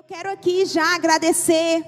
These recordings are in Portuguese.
Eu quero aqui já agradecer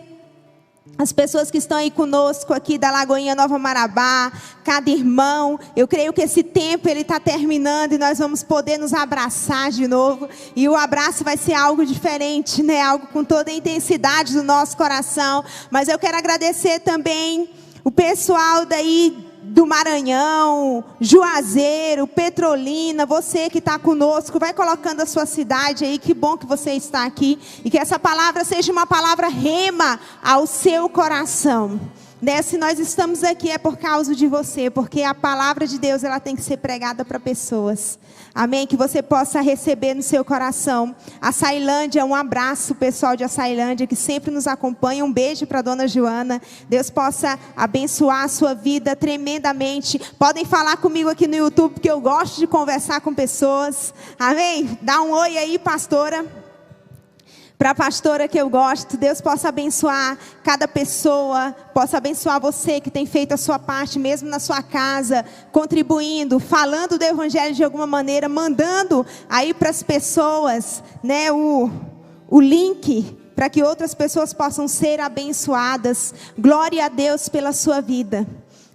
as pessoas que estão aí conosco aqui da Lagoinha Nova Marabá, cada irmão. Eu creio que esse tempo ele está terminando e nós vamos poder nos abraçar de novo. E o abraço vai ser algo diferente, né? Algo com toda a intensidade do nosso coração. Mas eu quero agradecer também o pessoal daí do Maranhão, Juazeiro, Petrolina, você que está conosco, vai colocando a sua cidade aí, que bom que você está aqui, e que essa palavra seja uma palavra rema ao seu coração, né? Se nós estamos aqui é por causa de você, porque a palavra de Deus ela tem que ser pregada para pessoas, amém? Que você possa receber no seu coração. A Sailândia, um abraço pessoal de Açailândia que sempre nos acompanha, um beijo para a dona Joana. Deus possa abençoar a sua vida tremendamente. Podem falar comigo aqui no YouTube, porque eu gosto de conversar com pessoas, amém? Dá um oi aí, pastora. Para a pastora que eu gosto, Deus possa abençoar cada pessoa, possa abençoar você que tem feito a sua parte, mesmo na sua casa, contribuindo, falando do Evangelho de alguma maneira, mandando aí para as pessoas, né, o link, para que outras pessoas possam ser abençoadas. Glória a Deus pela sua vida,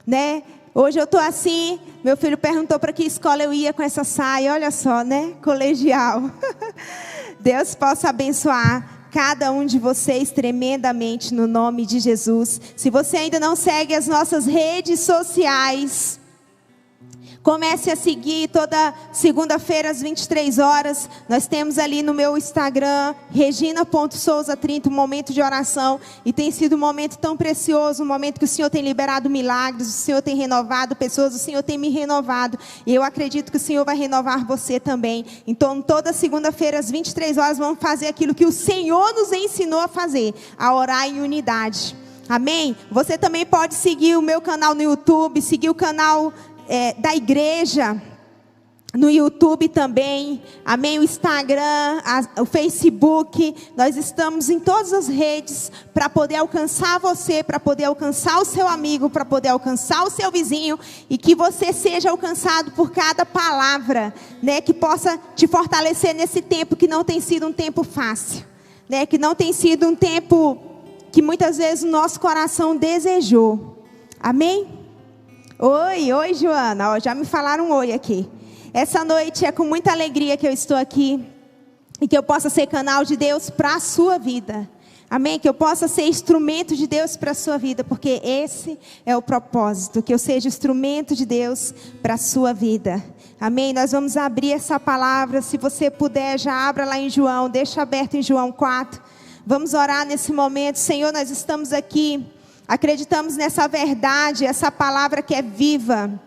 né? Hoje eu estou assim, meu filho perguntou para que escola eu ia com essa saia, olha só, né, colegial. Deus possa abençoar cada um de vocês tremendamente no nome de Jesus. Se você ainda não segue as nossas redes sociais, comece a seguir toda segunda-feira às 23 horas. Nós temos ali no meu Instagram, regina.souza30, um momento de oração. E tem sido um momento tão precioso, um momento que o Senhor tem liberado milagres, o Senhor tem renovado pessoas, o Senhor tem me renovado. E eu acredito que o Senhor vai renovar você também. Então, toda segunda-feira às 23 horas, vamos fazer aquilo que o Senhor nos ensinou a fazer, a orar em unidade. Amém? Você também pode seguir o meu canal no YouTube, seguir o canal da igreja no YouTube também, amém? O Instagram, o Facebook, nós estamos em todas as redes para poder alcançar você, para poder alcançar o seu amigo, para poder alcançar o seu vizinho, e que você seja alcançado por cada palavra, né? Que possa te fortalecer nesse tempo que não tem sido um tempo fácil, né? Que não tem sido um tempo que muitas vezes o nosso coração desejou, amém? Oi, Joana, ó, já me falaram um oi aqui. Essa noite é com muita alegria que eu estou aqui, e que eu possa ser canal de Deus para a sua vida, amém? Que eu possa ser instrumento de Deus para a sua vida, porque esse é o propósito, que eu seja instrumento de Deus para a sua vida, amém? Nós vamos abrir essa palavra, se você puder já abra lá em João, deixa aberto em João 4, vamos orar nesse momento. Senhor, nós estamos aqui, acreditamos nessa verdade, essa palavra que é viva,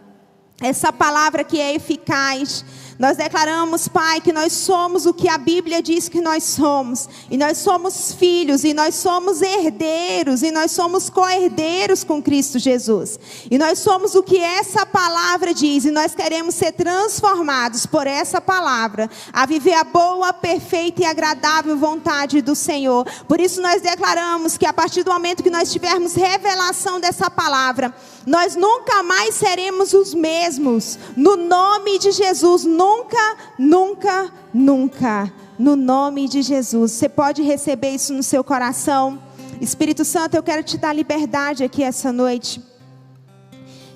essa palavra que é eficaz. Nós declaramos, Pai, que nós somos o que a Bíblia diz que nós somos. E nós somos filhos, e nós somos herdeiros, e nós somos co-herdeiros com Cristo Jesus. E nós somos o que essa palavra diz, e nós queremos ser transformados por essa palavra, a viver a boa, perfeita e agradável vontade do Senhor. Por isso nós declaramos que a partir do momento que nós tivermos revelação dessa palavra, nós nunca mais seremos os mesmos. No nome de Jesus, nunca, nunca, nunca. No nome de Jesus. Você pode receber isso no seu coração. Espírito Santo, eu quero te dar liberdade aqui essa noite.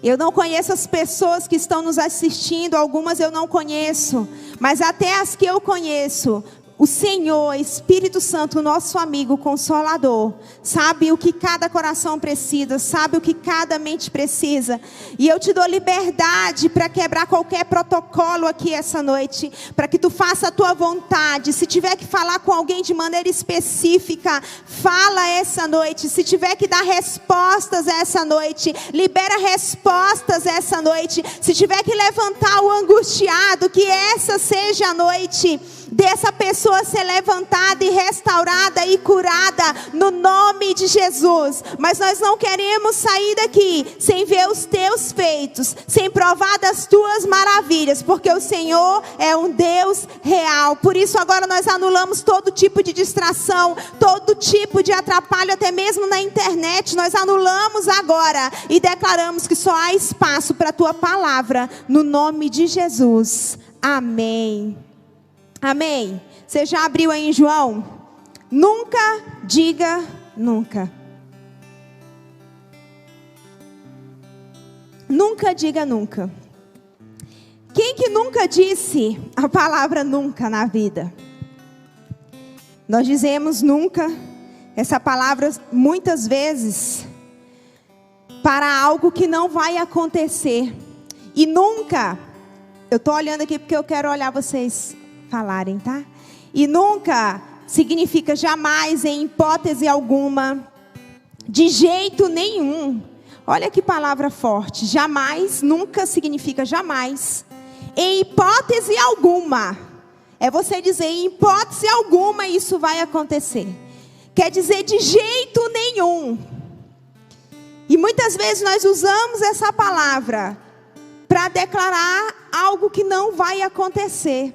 Eu não conheço as pessoas que estão nos assistindo, algumas eu não conheço, mas até as que eu conheço, o Senhor, Espírito Santo, nosso amigo consolador, sabe o que cada coração precisa, sabe o que cada mente precisa. E eu te dou liberdade para quebrar qualquer protocolo aqui essa noite, para que tu faça a tua vontade. Se tiver que falar com alguém de maneira específica, fala essa noite. Se tiver que dar respostas essa noite, libera respostas essa noite. Se tiver que levantar o angustiado, que essa seja a noite dessa pessoa ser levantada e restaurada e curada no nome de Jesus. Mas nós não queremos sair daqui sem ver os teus feitos, sem provar das tuas maravilhas, porque o Senhor é um Deus real. Por isso agora nós anulamos todo tipo de distração, todo tipo de atrapalho, até mesmo na internet. Nós anulamos agora e declaramos que só há espaço para a tua palavra, no nome de Jesus. Amém. Amém. Você já abriu aí em João? Nunca diga nunca. Nunca diga nunca. Quem que nunca disse a palavra nunca na vida? Nós dizemos nunca, essa palavra muitas vezes, para algo que não vai acontecer. E nunca, eu estou olhando aqui porque eu quero olhar vocês falarem, tá? E nunca significa jamais, em hipótese alguma, de jeito nenhum. Olha que palavra forte. Jamais, nunca significa jamais. Em hipótese alguma. É você dizer, em hipótese alguma isso vai acontecer. Quer dizer, de jeito nenhum. E muitas vezes nós usamos essa palavra para declarar algo que não vai acontecer.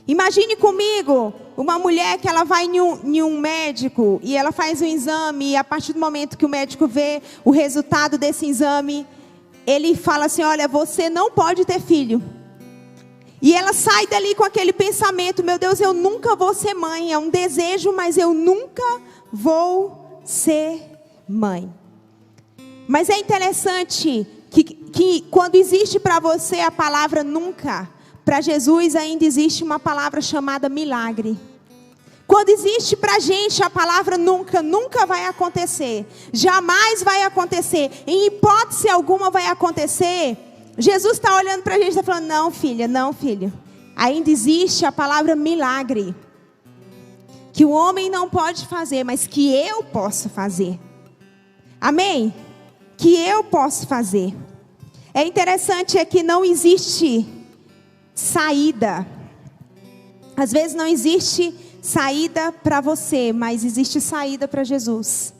Imagine comigo uma mulher que ela vai em um médico e ela faz um exame, e a partir do momento que o médico vê o resultado desse exame, ele fala assim, olha, você não pode ter filho. E ela sai dali com aquele pensamento, meu Deus, eu nunca vou ser mãe. É um desejo, mas eu nunca vou ser mãe. Mas é interessante que quando existe para você a palavra nunca, para Jesus ainda existe uma palavra chamada milagre. Quando existe para a gente a palavra nunca, nunca vai acontecer. Jamais vai acontecer. Em hipótese alguma vai acontecer. Jesus está olhando para a gente e está falando, não filha, não filho. Ainda existe a palavra milagre. Que o homem não pode fazer, mas que eu posso fazer. Amém? Que eu posso fazer. É interessante é que não existe saída. Às vezes não existe saída para você, mas existe saída para Jesus.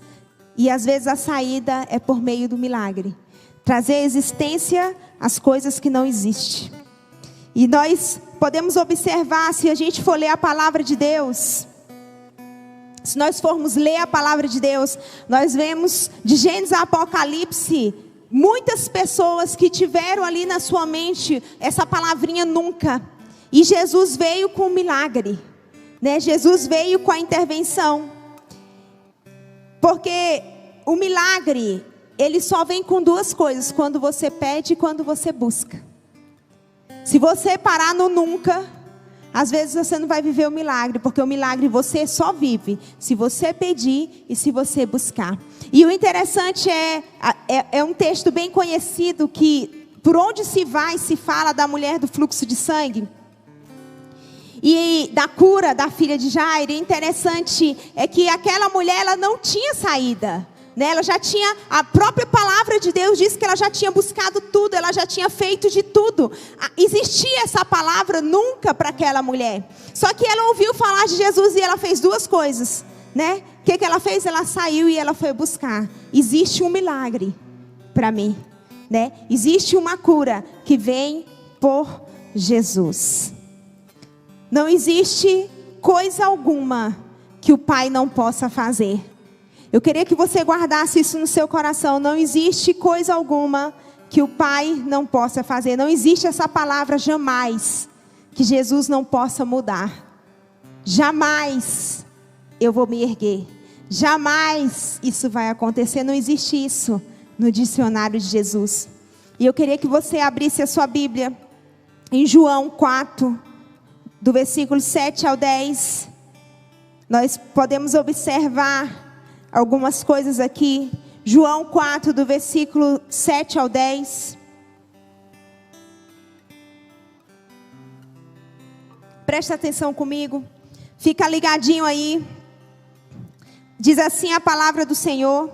E às vezes a saída é por meio do milagre. Trazer à existência as coisas que não existem. E nós podemos observar, se a gente for ler a palavra de Deus, se nós formos ler a palavra de Deus, nós vemos de Gênesis a Apocalipse, muitas pessoas que tiveram ali na sua mente essa palavrinha nunca. E Jesus veio com o milagre, né? Jesus veio com a intervenção. Porque o milagre, ele só vem com duas coisas, quando você pede e quando você busca. Se você parar no nunca, às vezes você não vai viver o milagre, porque o milagre você só vive se você pedir e se você buscar. E o interessante é um texto bem conhecido, que por onde se vai, se fala da mulher do fluxo de sangue. E da cura da filha de Jairo. E interessante é que aquela mulher, ela não tinha saída, né? Ela já tinha, a própria palavra de Deus diz que ela já tinha buscado tudo, ela já tinha feito de tudo. Existia essa palavra nunca para aquela mulher. Só que ela ouviu falar de Jesus e ela fez duas coisas, né? O que ela fez? Ela saiu e ela foi buscar. Existe um milagre para mim, né? Existe uma cura que vem por Jesus. Não existe coisa alguma que o Pai não possa fazer. Eu queria que você guardasse isso no seu coração. Não existe coisa alguma que o Pai não possa fazer. Não existe essa palavra jamais que Jesus não possa mudar. Jamais eu vou me erguer. Jamais isso vai acontecer. Não existe isso no dicionário de Jesus. E eu queria que você abrisse a sua Bíblia em João 4, do versículo 7 ao 10. Nós podemos observar algumas coisas aqui. João 4, do versículo 7 ao 10. Presta atenção comigo. Fica ligadinho aí. Diz assim a palavra do Senhor.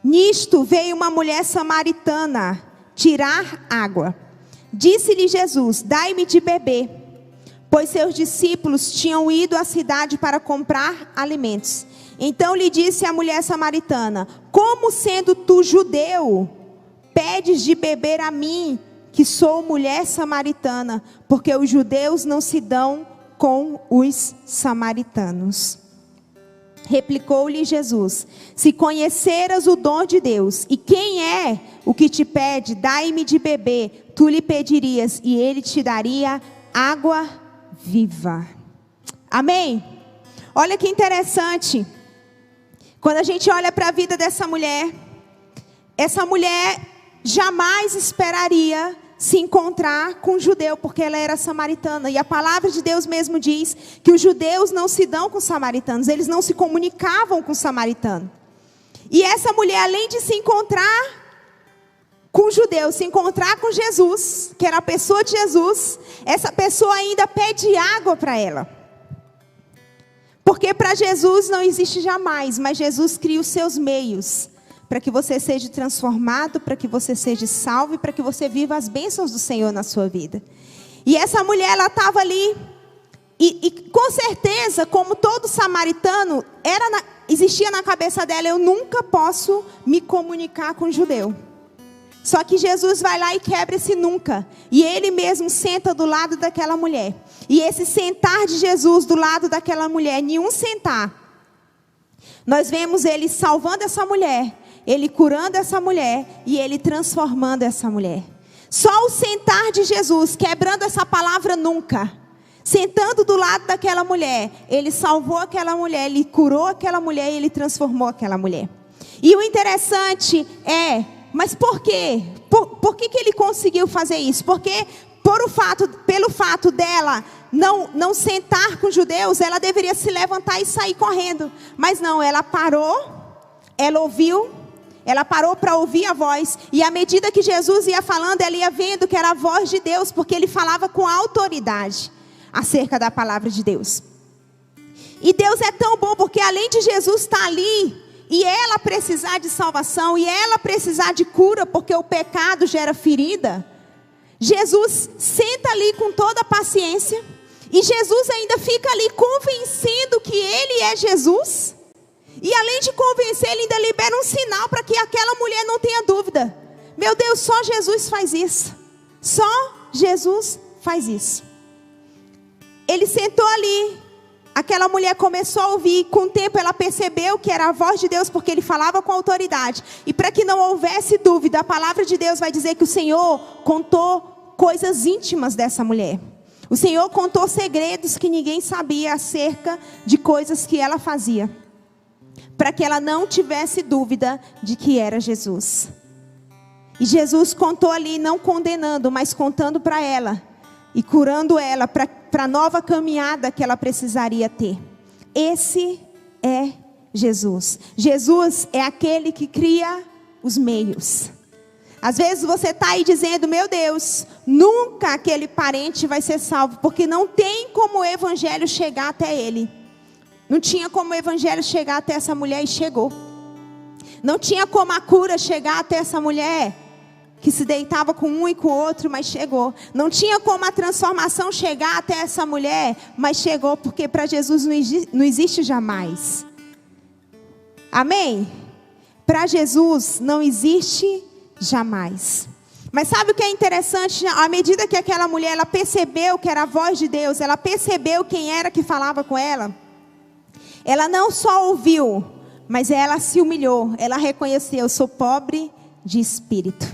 Nisto veio uma mulher samaritana tirar água. Disse-lhe Jesus, dai-me de beber. Pois seus discípulos tinham ido à cidade para comprar alimentos. Então lhe disse a mulher samaritana, como sendo tu judeu, pedes de beber a mim, que sou mulher samaritana? Porque os judeus não se dão com os samaritanos. Replicou-lhe Jesus, se conheceras o dom de Deus, e quem é o que te pede, dai-me de beber, tu lhe pedirias, e ele te daria água viva. Amém? Olha que interessante. Quando a gente olha para a vida dessa mulher, essa mulher jamais esperaria se encontrar com um judeu, porque ela era samaritana. E a palavra de Deus mesmo diz que os judeus não se dão com os samaritanos, eles não se comunicavam com os samaritanos. E essa mulher, além de se encontrar com o judeu, se encontrar com Jesus, que era a pessoa de Jesus, essa pessoa ainda pede água para ela. Porque para Jesus não existe jamais, mas Jesus cria os seus meios para que você seja transformado, para que você seja salvo e para que você viva as bênçãos do Senhor na sua vida. E essa mulher, ela estava ali, e com certeza, como todo samaritano, existia na cabeça dela: eu nunca posso me comunicar com o judeu. Só que Jesus vai lá e quebra esse nunca. E ele mesmo senta do lado daquela mulher. E esse sentar de Jesus do lado daquela mulher, nenhum sentar, nós vemos ele salvando essa mulher, ele curando essa mulher e ele transformando essa mulher. Só o sentar de Jesus, quebrando essa palavra nunca, sentando do lado daquela mulher, ele salvou aquela mulher, ele curou aquela mulher e ele transformou aquela mulher. E o interessante é, mas por quê? Por que ele conseguiu fazer isso? Porque pelo fato dela não sentar com os judeus, ela deveria se levantar e sair correndo. Mas não, ela parou, ela ouviu, ela parou para ouvir a voz. E à medida que Jesus ia falando, ela ia vendo que era a voz de Deus, porque ele falava com autoridade acerca da palavra de Deus. E Deus é tão bom, porque além de Jesus estar ali, e ela precisar de salvação, e ela precisar de cura, porque o pecado gera ferida, Jesus senta ali com toda a paciência, e Jesus ainda fica ali convencendo que ele é Jesus, e além de convencer, ele ainda libera um sinal para que aquela mulher não tenha dúvida. Meu Deus, só Jesus faz isso, só Jesus faz isso. Ele sentou ali, aquela mulher começou a ouvir, com o tempo ela percebeu que era a voz de Deus, porque ele falava com autoridade. E para que não houvesse dúvida, a palavra de Deus vai dizer que o Senhor contou coisas íntimas dessa mulher. O Senhor contou segredos que ninguém sabia acerca de coisas que ela fazia, para que ela não tivesse dúvida de que era Jesus. E Jesus contou ali, não condenando, mas contando para ela e curando ela para a nova caminhada que ela precisaria ter. Esse é Jesus. Jesus é aquele que cria os meios. Às vezes você está aí dizendo: meu Deus, nunca aquele parente vai ser salvo, porque não tem como o evangelho chegar até ele. Não tinha como o evangelho chegar até essa mulher, e chegou. Não tinha como a cura chegar até essa mulher que se deitava com um e com o outro, mas chegou. Não tinha como a transformação chegar até essa mulher, mas chegou, porque para Jesus não existe jamais. Amém? Para Jesus não existe jamais. Mas sabe o que é interessante? À medida que aquela mulher, ela percebeu que era a voz de Deus, ela percebeu quem era que falava com ela, ela não só ouviu, mas ela se humilhou. Ela reconheceu: eu sou pobre de espírito.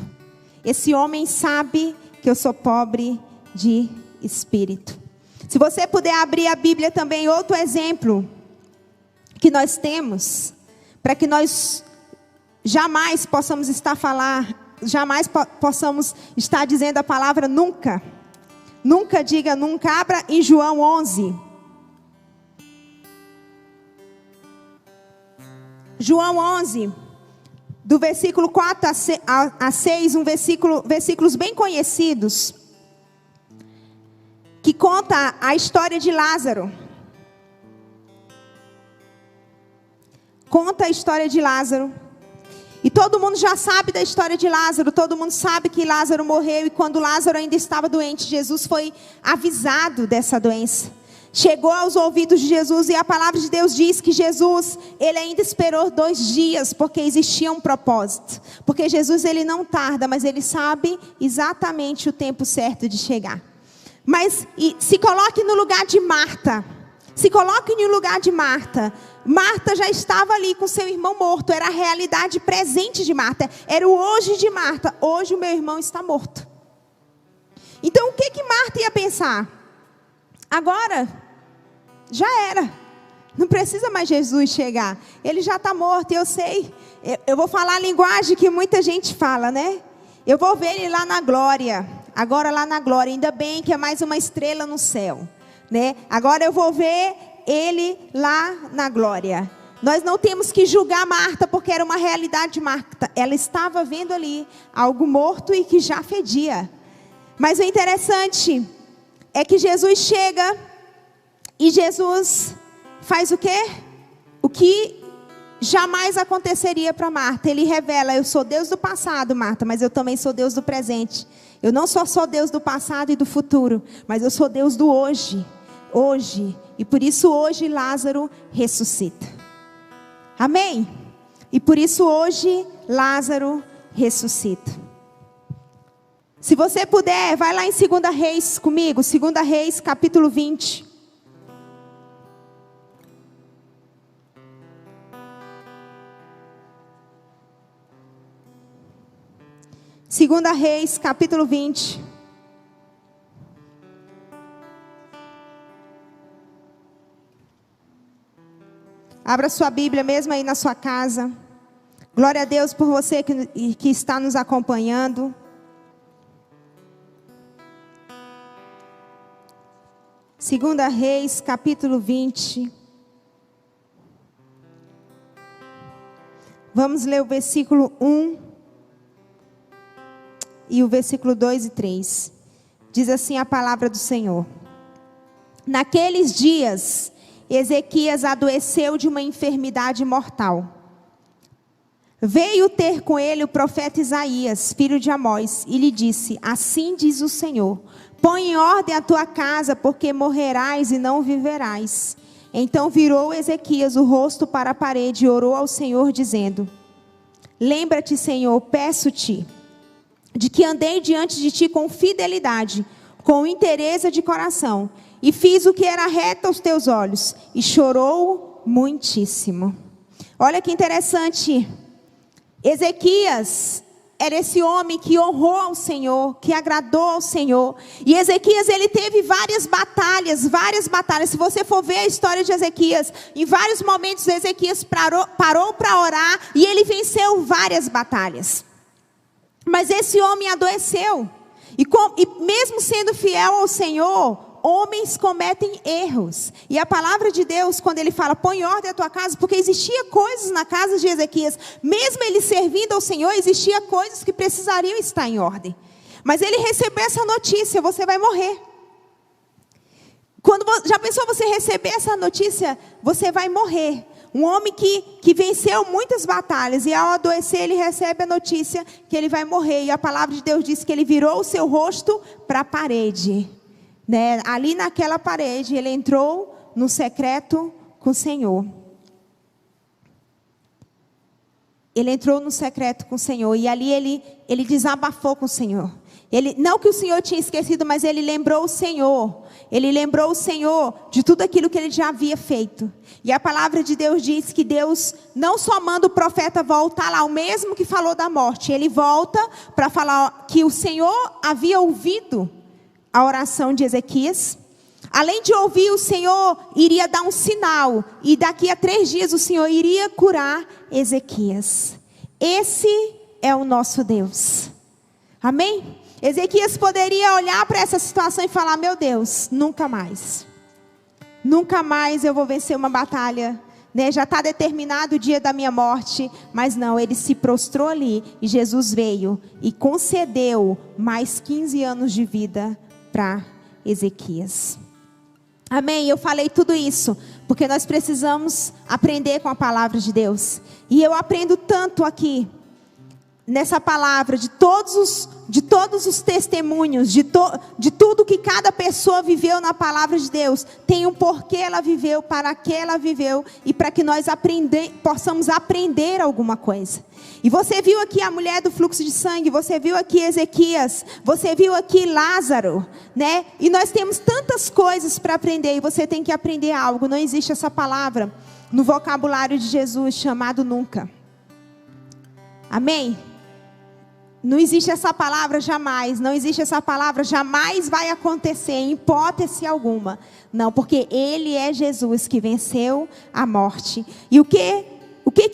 Esse homem sabe que eu sou pobre de espírito. Se você puder abrir a Bíblia também, outro exemplo que nós temos, para que nós jamais possamos possamos estar dizendo a palavra nunca. Nunca diga nunca. Abra em João 11. João 11. Do versículo 4 a 6, versículos bem conhecidos, que conta a história de Lázaro. Conta a história de Lázaro. E todo mundo já sabe da história de Lázaro. Todo mundo sabe que Lázaro morreu. E quando Lázaro ainda estava doente, Jesus foi avisado dessa doença. Chegou aos ouvidos de Jesus, e a palavra de Deus diz que Jesus, ele ainda esperou 2 dias, porque existia um propósito. Porque Jesus, ele não tarda, mas ele sabe exatamente o tempo certo de chegar. Mas se coloque no lugar de Marta. Se coloque no lugar de Marta. Marta já estava ali com seu irmão morto. Era a realidade presente de Marta. Era o hoje de Marta. Hoje o meu irmão está morto. Então o que Marta ia pensar? Agora, já era. Não precisa mais Jesus chegar. Ele já está morto, eu sei. Eu vou falar a linguagem que muita gente fala, né? Eu vou ver ele lá na glória. Agora lá na glória. Ainda bem que é mais uma estrela no céu, né? Agora eu vou ver ele lá na glória. Nós não temos que julgar Marta, porque era uma realidade de Marta. Ela estava vendo ali algo morto e que já fedia. Mas o interessante é que Jesus chega e Jesus faz o quê? O que jamais aconteceria para Marta. Ele revela: eu sou Deus do passado, Marta, mas eu também sou Deus do presente. Eu não só sou Deus do passado e do futuro, mas eu sou Deus do hoje. Hoje. E por isso hoje Lázaro ressuscita. Amém? E por isso hoje Lázaro ressuscita. Se você puder, vai lá em 2 Reis comigo. 2 Reis capítulo 20. 2 Reis, capítulo 20. Abra sua Bíblia mesmo aí na sua casa. Glória a Deus por você que está nos acompanhando. Segunda Reis, capítulo 20. Vamos ler o versículo 1 e o versículo 2 e 3. Diz assim a palavra do Senhor: Naqueles dias, Ezequias adoeceu de uma enfermidade mortal. Veio ter com ele o profeta Isaías, filho de Amós, e lhe disse: Assim diz o Senhor: Põe em ordem a tua casa, porque morrerás e não viverás. Então virou Ezequias o rosto para a parede e orou ao Senhor, dizendo: Lembra-te, Senhor, peço-te, de que andei diante de ti com fidelidade, com interesse de coração, e fiz o que era reto aos teus olhos. E chorou muitíssimo. Olha que interessante. Ezequias era esse homem que honrou ao Senhor, que agradou ao Senhor. E Ezequias, ele teve várias batalhas. Se você for ver a história de Ezequias, em vários momentos Ezequias parou para orar e ele venceu várias batalhas. Mas esse homem adoeceu. E mesmo sendo fiel ao Senhor, homens cometem erros. E a palavra de Deus, quando ele fala: põe em ordem a tua casa, porque existia coisas na casa de Ezequias, mesmo ele servindo ao Senhor, existia coisas que precisariam estar em ordem. Mas ele recebeu essa notícia: você vai morrer. Já pensou você receber essa notícia? Você vai morrer. Um homem que venceu muitas batalhas, e ao adoecer ele recebe a notícia que ele vai morrer. E a palavra de Deus diz que ele virou o seu rosto para a parede, né? Ali naquela parede ele entrou no secreto com o Senhor. Ele entrou no secreto com o Senhor, e ali ele desabafou com o Senhor. Não que o Senhor tinha esquecido, mas ele lembrou o Senhor. Ele lembrou o Senhor de tudo aquilo que ele já havia feito. E a palavra de Deus diz que Deus não só manda o profeta voltar lá, o mesmo que falou da morte. Ele volta para falar que o Senhor havia ouvido a oração de Ezequias. Além de ouvir, o Senhor iria dar um sinal. E daqui a 3 dias o Senhor iria curar Ezequias. Esse é o nosso Deus. Amém? Ezequias poderia olhar para essa situação e falar: meu Deus, nunca mais eu vou vencer uma batalha, né? Já está determinado o dia da minha morte. Mas não, ele se prostrou ali, e Jesus veio e concedeu mais 15 anos de vida para Ezequias. Amém? Eu falei tudo isso porque nós precisamos aprender com a palavra de Deus. E eu aprendo tanto aqui nessa palavra, de todos os testemunhos, de tudo que cada pessoa viveu na palavra de Deus. Tem um porquê ela viveu, para que ela viveu, e para que nós possamos aprender alguma coisa. E você viu aqui a mulher do fluxo de sangue, você viu aqui Ezequias, você viu aqui Lázaro, né? E nós temos tantas coisas para aprender, e você tem que aprender algo. Não existe essa palavra no vocabulário de Jesus chamado nunca. Amém? Não existe essa palavra jamais, não existe essa palavra jamais vai acontecer, em hipótese alguma. Não, porque Ele é Jesus que venceu a morte. E o que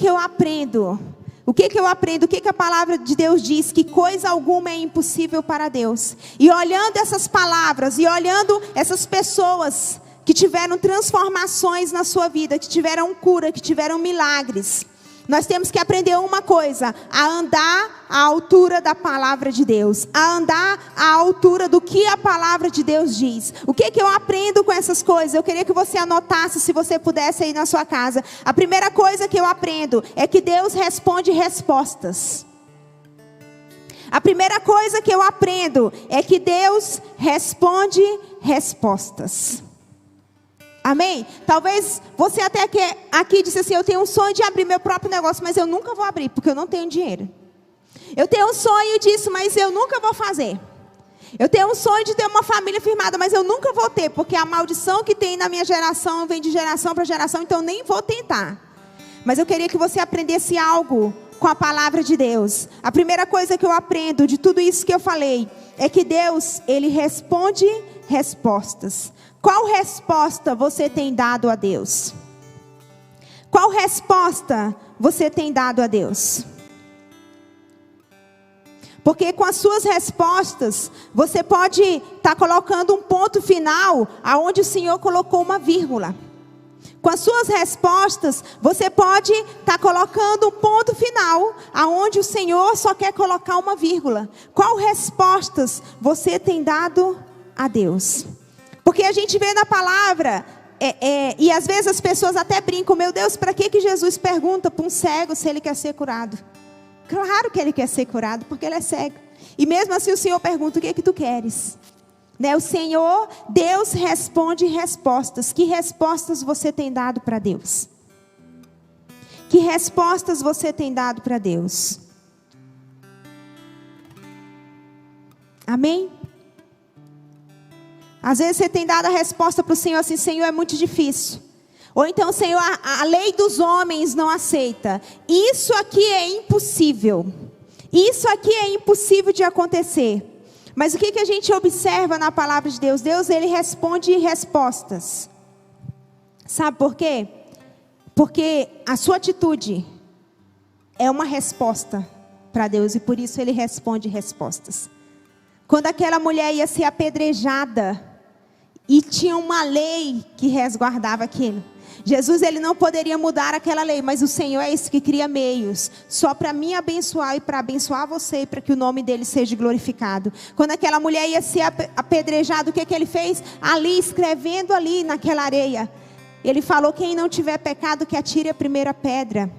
eu aprendo? O que eu aprendo? O que a palavra de Deus diz? Que coisa alguma é impossível para Deus. E olhando essas palavras, e olhando essas pessoas que tiveram transformações na sua vida, que tiveram cura, que tiveram milagres, nós temos que aprender uma coisa: a andar à altura da palavra de Deus, a andar à altura do que a palavra de Deus diz. O que eu aprendo com essas coisas? Eu queria que você anotasse, se você pudesse aí na sua casa. A primeira coisa que eu aprendo é que Deus responde respostas. A primeira coisa que eu aprendo é que Deus responde respostas. Amém? Talvez você até aqui disse assim: eu tenho um sonho de abrir meu próprio negócio, mas eu nunca vou abrir, porque eu não tenho dinheiro. Eu tenho um sonho disso, mas eu nunca vou fazer. Eu tenho um sonho de ter uma família firmada, mas eu nunca vou ter, porque a maldição que tem na minha geração vem de geração para geração, então eu nem vou tentar. Mas eu queria que você aprendesse algo com a palavra de Deus. A primeira coisa que eu aprendo de tudo isso que eu falei é que Deus, Ele responde respostas. Qual resposta você tem dado a Deus? Qual resposta você tem dado a Deus? Porque com as suas respostas, você pode estar colocando um ponto final aonde o Senhor colocou uma vírgula. Com as suas respostas, você pode estar colocando um ponto final aonde o Senhor só quer colocar uma vírgula. Qual respostas você tem dado a Deus? Porque a gente vê na palavra, e às vezes as pessoas até brincam: meu Deus, para que Jesus pergunta para um cego se ele quer ser curado? Claro que ele quer ser curado, porque ele é cego. E mesmo assim o Senhor pergunta: o que é que tu queres? Né? O Senhor, Deus responde respostas. Que respostas você tem dado para Deus? Que respostas você tem dado para Deus? Amém? Às vezes você tem dado a resposta para o Senhor assim: Senhor, é muito difícil. Ou então: Senhor, a lei dos homens não aceita. Isso aqui é impossível. Isso aqui é impossível de acontecer. Mas o que a gente observa na palavra de Deus? Deus, Ele responde respostas. Sabe por quê? Porque a sua atitude é uma resposta para Deus, e por isso Ele responde respostas. Quando aquela mulher ia ser apedrejada, e tinha uma lei que resguardava aquilo, Jesus, Ele não poderia mudar aquela lei, mas o Senhor é esse que cria meios, só para me abençoar e para abençoar você, para que o nome dEle seja glorificado. Quando aquela mulher ia ser apedrejada, o que Ele fez? Ali, escrevendo ali naquela areia, Ele falou: quem não tiver pecado, que atire a primeira pedra.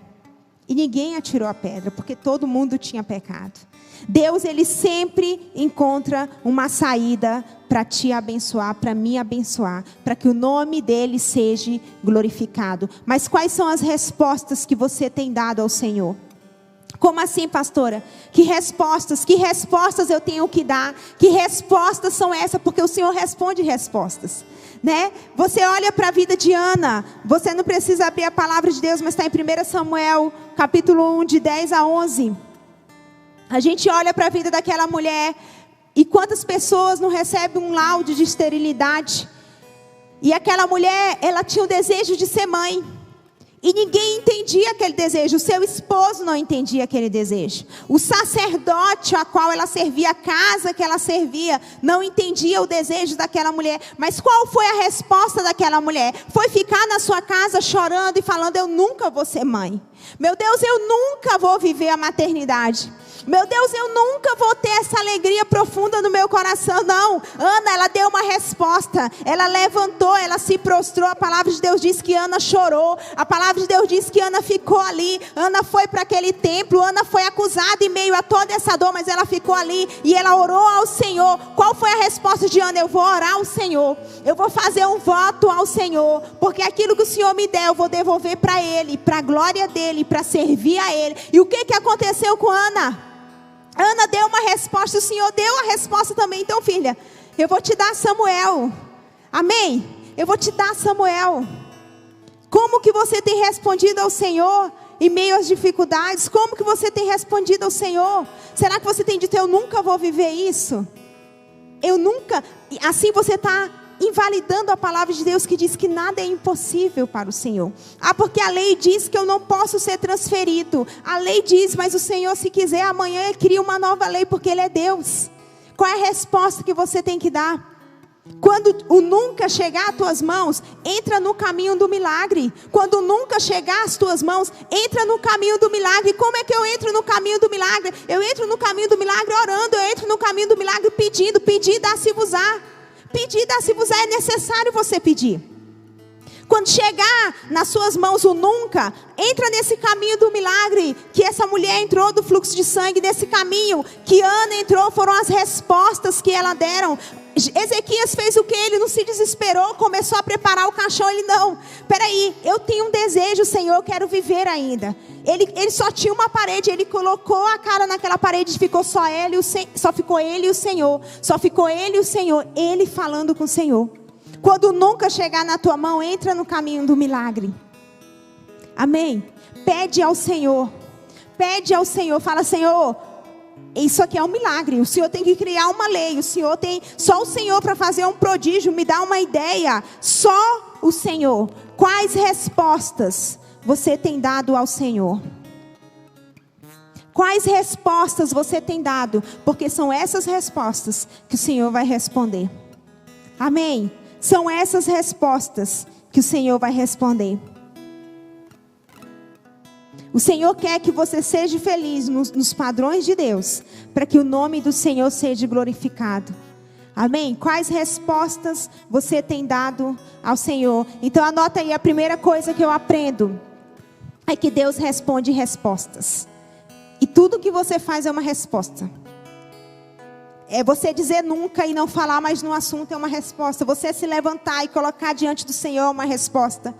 E ninguém atirou a pedra, porque todo mundo tinha pecado. Deus, Ele sempre encontra uma saída para te abençoar, para me abençoar, para que o nome dEle seja glorificado. Mas quais são as respostas que você tem dado ao Senhor? Como assim, pastora? Que respostas eu tenho que dar? Que respostas são essas? Porque o Senhor responde respostas, né? Você olha para a vida de Ana, você não precisa abrir a palavra de Deus, mas está em 1 Samuel, capítulo 1, de 10 a 11. A gente olha para a vida daquela mulher, e quantas pessoas não recebem um laudo de esterilidade? E aquela mulher, ela tinha o desejo de ser mãe. E ninguém entendia aquele desejo. O seu esposo não entendia aquele desejo. O sacerdote a qual ela servia, a casa que ela servia, não entendia o desejo daquela mulher. Mas qual foi a resposta daquela mulher? Foi ficar na sua casa chorando e falando: eu nunca vou ser mãe. Meu Deus, eu nunca vou viver a maternidade. Meu Deus, eu nunca vou ter essa alegria profunda no meu coração. Não, Ana, ela deu uma resposta. Ela levantou, ela se prostrou. A palavra de Deus diz que Ana chorou. A palavra de Deus diz que Ana ficou ali. Ana foi para aquele templo. Ana foi acusada em meio a toda essa dor, mas ela ficou ali e ela orou ao Senhor. Qual foi a resposta de Ana? Eu vou orar ao Senhor. Eu vou fazer um voto ao Senhor, porque aquilo que o Senhor me der, eu vou devolver para Ele, para a glória dEle, para servir a Ele. E o que aconteceu com Ana? Ana deu uma resposta, o Senhor deu a resposta também. Então, filha, eu vou te dar Samuel. Amém? Eu vou te dar Samuel. Como que você tem respondido ao Senhor em meio às dificuldades? Como que você tem respondido ao Senhor? Será que você tem dito, eu nunca vou viver isso? Eu nunca... Assim você está invalidando a palavra de Deus que diz que nada é impossível para o Senhor. Porque a lei diz que eu não posso ser transferido. A lei diz, mas o Senhor, se quiser, amanhã Ele cria uma nova lei, porque Ele é Deus. Qual é a resposta que você tem que dar? Quando o nunca chegar às tuas mãos, entra no caminho do milagre. Quando o nunca chegar às tuas mãos, entra no caminho do milagre. Como é que eu entro no caminho do milagre? Eu entro no caminho do milagre orando. Eu entro no caminho do milagre pedindo. Pedir, dá-se-vos-á. Pedir, dá-se-vos-á. É necessário você pedir. Quando chegar nas suas mãos o nunca, entra nesse caminho do milagre que essa mulher entrou do fluxo de sangue, nesse caminho que Ana entrou, foram as respostas que ela deram. Ezequias fez o que? Ele não se desesperou, começou a preparar o caixão. Ele não, peraí, eu tenho um desejo, Senhor, eu quero viver ainda. Ele só tinha uma parede, ele colocou a cara naquela parede, ficou só ele, só ficou ele e o Senhor. Só ficou ele e o Senhor, ele falando com o Senhor. Quando nunca chegar na tua mão, entra no caminho do milagre. Amém? Pede ao Senhor. Pede ao Senhor. Fala, Senhor, isso aqui é um milagre. O Senhor tem que criar uma lei. O Senhor tem, só o Senhor para fazer um prodígio. Me dá uma ideia. Só o Senhor. Quais respostas você tem dado ao Senhor? Quais respostas você tem dado? Porque são essas respostas que o Senhor vai responder. Amém? São essas respostas que o Senhor vai responder. O Senhor quer que você seja feliz nos padrões de Deus, para que o nome do Senhor seja glorificado. Amém? Quais respostas você tem dado ao Senhor? Então anota aí, a primeira coisa que eu aprendo é que Deus responde respostas. E tudo que você faz é uma resposta. É você dizer nunca e não falar mais no assunto é uma resposta. Você se levantar e colocar diante do Senhor é uma resposta.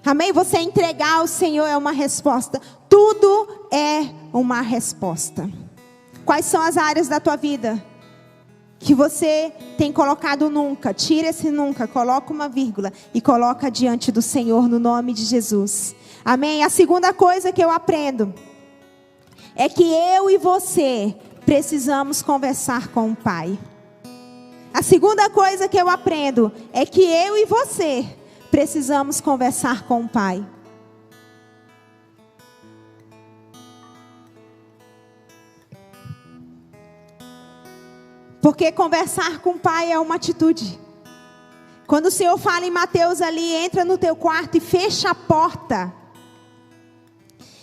Amém? Você entregar ao Senhor é uma resposta. Tudo é uma resposta. Quais são as áreas da tua vida que você tem colocado nunca? Tira esse nunca, coloca uma vírgula e coloca diante do Senhor no nome de Jesus. Amém? A segunda coisa que eu aprendo é que eu e você precisamos conversar com o Pai. A segunda coisa que eu aprendo é que eu e você precisamos conversar com o Pai. Porque conversar com o Pai é uma atitude. Quando o Senhor fala em Mateus ali, entra no teu quarto e fecha a porta.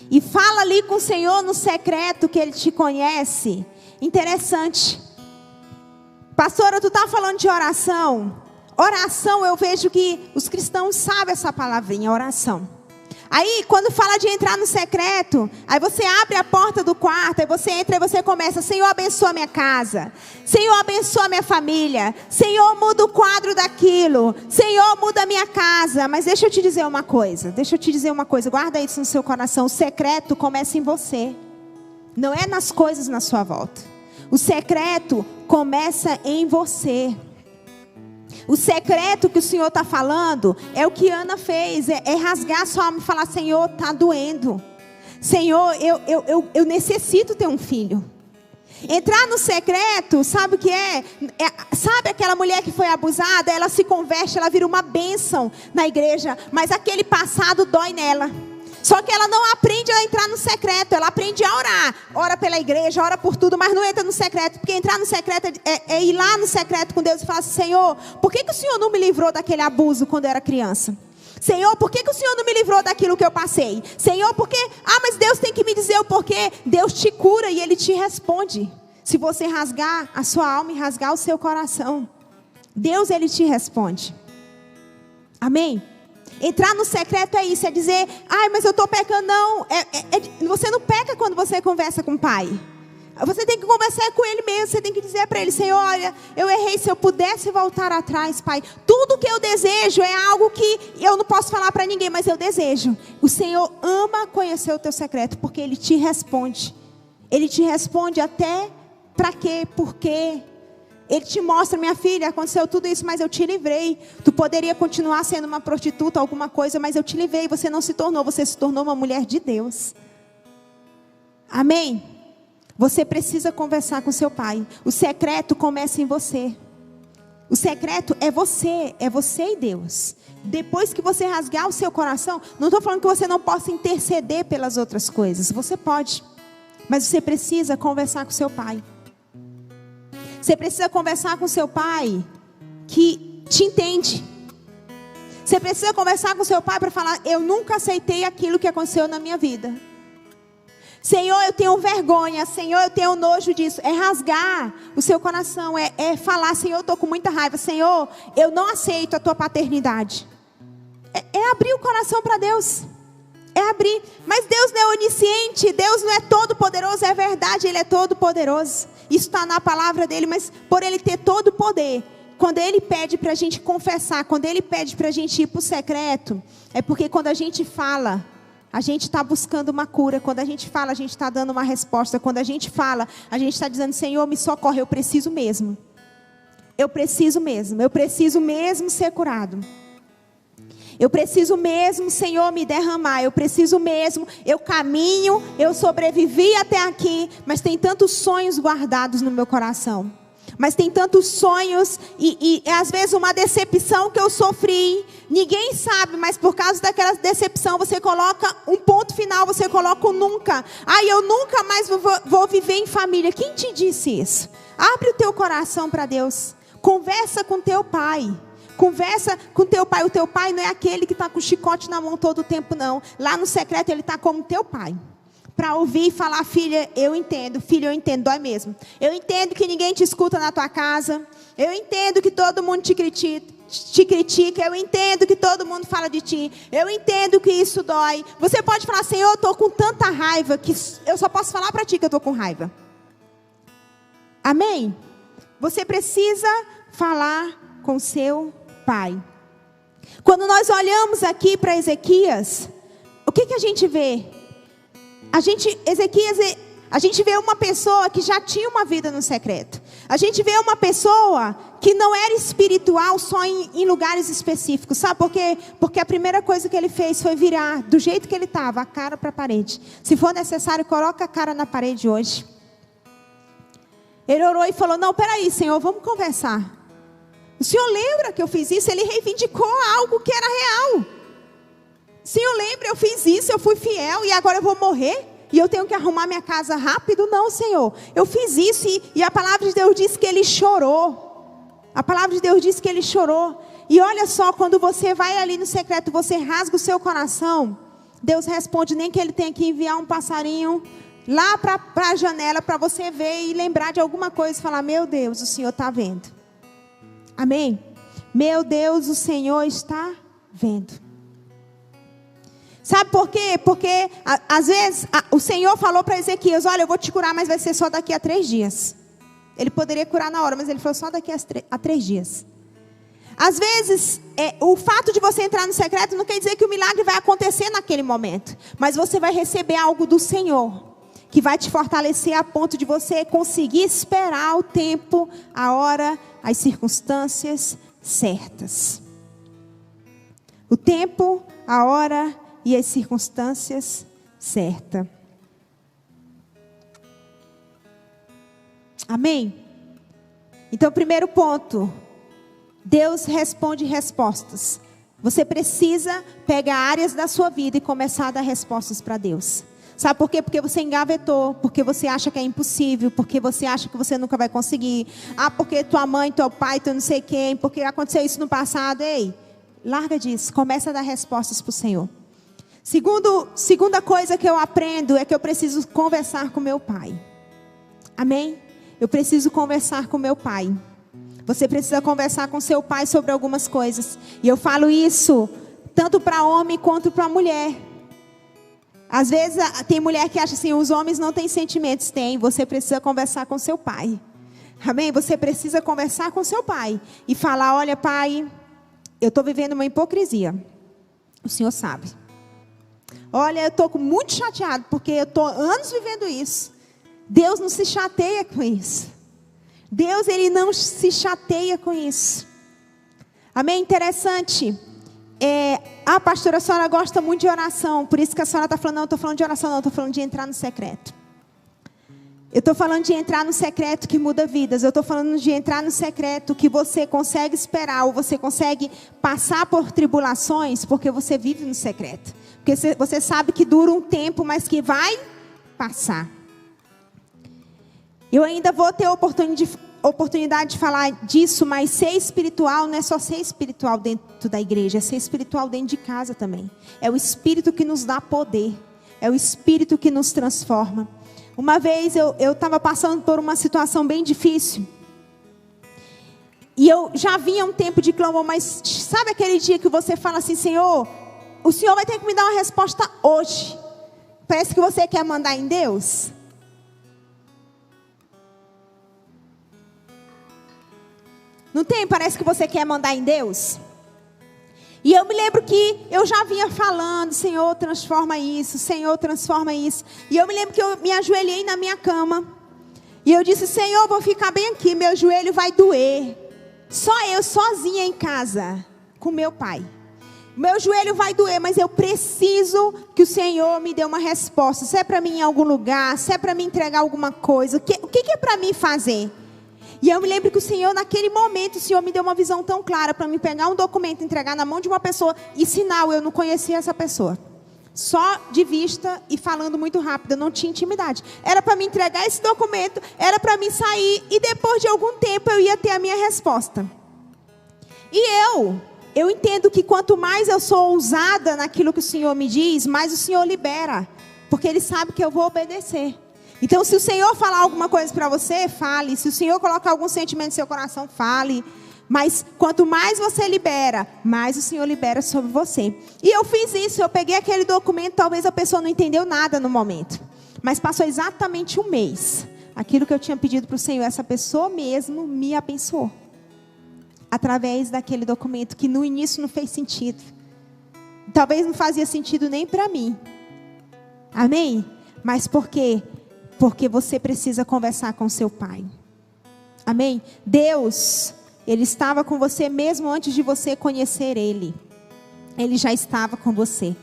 E fala ali com o Senhor no secreto que Ele te conhece. Interessante. Pastora, tu está falando de oração. Oração, eu vejo que os cristãos sabem essa palavrinha, oração. Aí, quando fala de entrar no secreto, aí você abre a porta do quarto, aí você entra e você começa, Senhor, abençoa minha casa. Senhor, abençoa minha família. Senhor, muda o quadro daquilo. Senhor, muda a minha casa. Mas deixa eu te dizer uma coisa, guarda isso no seu coração. O secreto começa em você. Não é nas coisas na sua volta. O secreto começa em você. O secreto que o Senhor está falando é o que Ana fez. É rasgar a sua alma e falar, Senhor, está doendo. Senhor, eu necessito ter um filho. Entrar no secreto, sabe o que é? Sabe aquela mulher que foi abusada? Ela se converte, ela vira uma bênção na igreja. Mas aquele passado dói nela. Só que ela não aprende a entrar no secreto. Ela aprende a orar. Ora pela igreja, ora por tudo, mas não entra no secreto. Porque entrar no secreto é ir lá no secreto com Deus e falar assim, Senhor, por que o Senhor não me livrou daquele abuso quando eu era criança? Senhor, por que o Senhor não me livrou daquilo que eu passei? Senhor, porque... mas Deus tem que me dizer o porquê. Deus te cura e Ele te responde. Se você rasgar a sua alma e rasgar o seu coração, Deus, Ele te responde. Amém? Entrar no secreto é isso, é dizer, mas eu estou pecando. Não, você não peca quando você conversa com o Pai. Você tem que conversar com Ele mesmo. Você tem que dizer para Ele, Senhor, olha, eu errei. Se eu pudesse voltar atrás, Pai, tudo que eu desejo é algo que eu não posso falar para ninguém, mas eu desejo. O Senhor ama conhecer o teu secreto, porque Ele te responde. Ele te responde até para quê, por quê. Ele te mostra, minha filha, aconteceu tudo isso, mas eu te livrei. Tu poderia continuar sendo uma prostituta, alguma coisa, mas eu te livrei. Você não se tornou, você se tornou uma mulher de Deus. Amém? Você precisa conversar com seu pai. O secreto começa em você. O secreto é você e Deus. Depois que você rasgar o seu coração, não estou falando que você não possa interceder pelas outras coisas. Você pode, mas você precisa conversar com seu pai. Você precisa conversar com seu pai que te entende. Você precisa conversar com seu pai para falar: eu nunca aceitei aquilo que aconteceu na minha vida. Senhor, eu tenho vergonha. Senhor, eu tenho nojo disso. É rasgar o seu coração. É falar: Senhor, eu estou com muita raiva. Senhor, eu não aceito a tua paternidade. É abrir o coração para Deus. É abrir. Mas Deus não é onisciente. Deus não é todo poderoso. É verdade, Ele é todo poderoso. Isso está na palavra dele. Mas por Ele ter todo o poder, quando Ele pede para a gente confessar, quando Ele pede para a gente ir para o secreto, é porque quando a gente fala, a gente está buscando uma cura. Quando a gente fala, a gente está dando uma resposta. Quando a gente fala, a gente está dizendo: Senhor, me socorre, eu preciso mesmo. Eu preciso mesmo. Eu preciso mesmo ser curado. Eu preciso mesmo, Senhor, me derramar. Eu preciso mesmo. Eu caminho, eu sobrevivi até aqui, mas tem tantos sonhos guardados no meu coração. Mas tem tantos sonhos e às vezes uma decepção que eu sofri. Ninguém sabe, mas por causa daquela decepção você coloca um ponto final, você coloca um nunca. Eu nunca mais vou viver em família. Quem te disse isso? Abre o teu coração para Deus. Conversa com teu pai. Conversa com teu pai. O teu pai não é aquele que está com o chicote na mão todo o tempo, não. Lá no secreto ele está como teu pai. Para ouvir e falar: filha, eu entendo. Filho, eu entendo, dói mesmo. Eu entendo que ninguém te escuta na tua casa. Eu entendo que todo mundo te critica. Eu entendo que todo mundo fala de ti. Eu entendo que isso dói. Você pode falar: Senhor, eu estou com tanta raiva que eu só posso falar para ti que eu estou com raiva. Amém? Você precisa falar com seu pai. Quando nós olhamos aqui para Ezequias, o que a gente vê? A gente vê uma pessoa que já tinha uma vida no secreto. A gente vê uma pessoa que não era espiritual só em lugares específicos. Sabe por quê? Porque a primeira coisa que ele fez foi virar do jeito que ele estava, a cara para a parede. Se for necessário, coloca a cara na parede hoje. Ele orou e falou: não, peraí, Senhor, vamos conversar. O Senhor lembra que eu fiz isso? Ele reivindicou algo que era real. Senhor, lembra, eu fiz isso, eu fui fiel e agora eu vou morrer? E eu tenho que arrumar minha casa rápido? Não, Senhor. Eu fiz isso e a palavra de Deus diz que ele chorou. A palavra de Deus diz que ele chorou. E olha só, quando você vai ali no secreto, você rasga o seu coração. Deus responde, nem que ele tenha que enviar um passarinho lá para a janela para você ver e lembrar de alguma coisa e falar: meu Deus, o Senhor está vendo. Amém? Meu Deus, o Senhor está vendo. Sabe por quê? Porque às vezes o Senhor falou para Ezequias: olha, eu vou te curar, mas vai ser só daqui a 3 dias. Ele poderia curar na hora, mas ele falou só daqui a 3 dias. Às vezes, o fato de você entrar no secreto não quer dizer que o milagre vai acontecer naquele momento. Mas você vai receber algo do Senhor, que vai te fortalecer a ponto de você conseguir esperar o tempo, a hora, as circunstâncias certas. O tempo, a hora e as circunstâncias certas. Amém? Então, primeiro ponto: Deus responde respostas. Você precisa pegar áreas da sua vida e começar a dar respostas para Deus. Sabe por quê? Porque você engavetou, porque você acha que é impossível, porque você acha que você nunca vai conseguir. Porque tua mãe, teu pai, tu não sei quem, porque aconteceu isso no passado. Ei, larga disso, começa a dar respostas para o Senhor. Segunda coisa que eu aprendo é que eu preciso conversar com meu pai. Amém? Eu preciso conversar com meu pai. Você precisa conversar com seu pai sobre algumas coisas. E eu falo isso tanto para homem quanto para mulher. Às vezes tem mulher que acha assim: os homens não têm sentimentos. Tem, você precisa conversar com seu pai. Amém? Você precisa conversar com seu pai e falar: olha, pai, eu estou vivendo uma hipocrisia. O Senhor sabe. Olha, eu estou muito chateado porque eu estou anos vivendo isso. Deus não se chateia com isso. Deus, Ele não se chateia com isso. Amém? Interessante. Pastora, a senhora gosta muito de oração. Por isso que a senhora está falando, não, eu estou falando de oração, não, eu estou falando de entrar no secreto. Eu estou falando de entrar no secreto que muda vidas. Eu estou falando de entrar no secreto que você consegue esperar, ou você consegue passar por tribulações, porque você vive no secreto. Porque você sabe que dura um tempo, mas que vai passar. Eu ainda vou ter oportunidade de falar disso, mas ser espiritual não é só ser espiritual dentro da igreja, é ser espiritual dentro de casa também. É o Espírito que nos dá poder, é o Espírito que nos transforma. Uma vez eu estava passando por uma situação bem difícil, e eu já vinha um tempo de clamor, mas sabe aquele dia que você fala assim, Senhor, o Senhor vai ter que me dar uma resposta hoje. Parece que você quer mandar em Deus. Não tem? Parece que você quer mandar em Deus. E eu me lembro que eu já vinha falando, Senhor, transforma isso, Senhor, transforma isso. E eu me lembro que eu me ajoelhei na minha cama. E eu disse, Senhor, vou ficar bem aqui, meu joelho vai doer. Só eu, sozinha em casa, com meu pai. Meu joelho vai doer, mas eu preciso que o Senhor me dê uma resposta. Se é para mim ir em algum lugar, se é para me entregar alguma coisa, o que é para mim fazer? E eu me lembro que o Senhor, naquele momento, o Senhor me deu uma visão tão clara para me pegar um documento, entregar na mão de uma pessoa, e sinal, eu não conhecia essa pessoa. Só de vista e falando muito rápido, eu não tinha intimidade. Era para me entregar esse documento, era para mim sair, e depois de algum tempo eu ia ter a minha resposta. E eu entendo que quanto mais eu sou ousada naquilo que o Senhor me diz, mais o Senhor libera, porque Ele sabe que eu vou obedecer. Então, se o Senhor falar alguma coisa para você, fale. Se o Senhor colocar algum sentimento no seu coração, fale. Mas quanto mais você libera, mais o Senhor libera sobre você. E eu fiz isso, eu peguei aquele documento, talvez a pessoa não entendeu nada no momento. Mas passou exatamente um mês. Aquilo que eu tinha pedido para o Senhor, essa pessoa mesmo me abençoou. Através daquele documento que no início não fez sentido. Talvez não fazia sentido nem para mim. Amém? Mas por quê? Porque você precisa conversar com seu pai. Amém? Deus, Ele estava com você mesmo antes de você conhecer Ele. Ele já estava com você.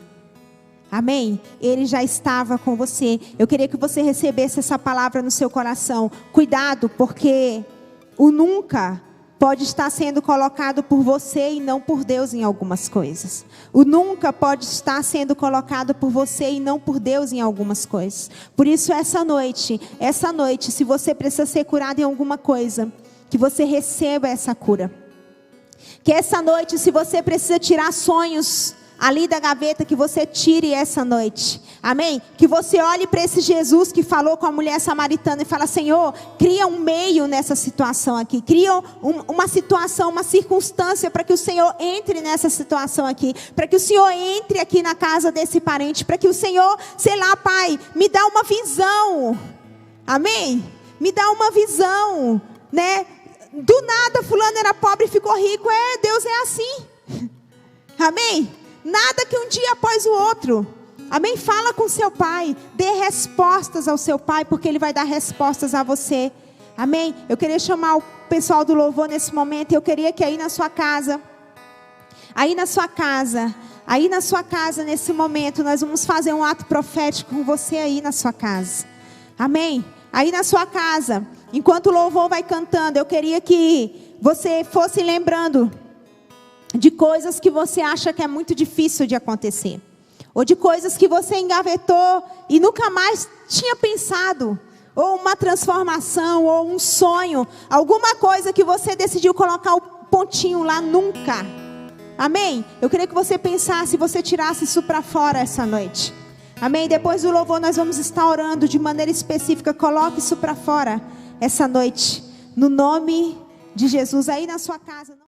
Amém? Ele já estava com você. Eu queria que você recebesse essa palavra no seu coração. Cuidado, porque o nunca pode estar sendo colocado por você e não por Deus em algumas coisas. O nunca pode estar sendo colocado por você e não por Deus em algumas coisas. Por isso essa noite, se você precisa ser curado em alguma coisa, que você receba essa cura. Que essa noite, se você precisa tirar sonhos ali da gaveta, que você tire essa noite. Amém? Que você olhe para esse Jesus que falou com a mulher samaritana e fala, Senhor, cria um meio nessa situação aqui. Cria uma situação, uma circunstância para que o Senhor entre nessa situação aqui. Para que o Senhor entre aqui na casa desse parente. Para que o Senhor, sei lá, Pai, me dá uma visão. Amém? Me dá uma visão, né? Do nada fulano era pobre e ficou rico. Deus é assim. Amém? Nada que um dia após o outro. Amém? Fala com seu pai. Dê respostas ao seu pai, porque ele vai dar respostas a você. Amém? Eu queria chamar o pessoal do louvor nesse momento. Eu queria que aí na sua casa, nesse momento, nós vamos fazer um ato profético com você aí na sua casa. Amém? Aí na sua casa, enquanto o louvor vai cantando, eu queria que você fosse lembrando de coisas que você acha que é muito difícil de acontecer. Ou de coisas que você engavetou e nunca mais tinha pensado. Ou uma transformação, ou um sonho. Alguma coisa que você decidiu colocar o pontinho lá, nunca. Amém? Eu queria que você pensasse, você tirasse isso para fora essa noite. Amém? Depois do louvor nós vamos estar orando de maneira específica. Coloque isso para fora essa noite. No nome de Jesus, aí na sua casa.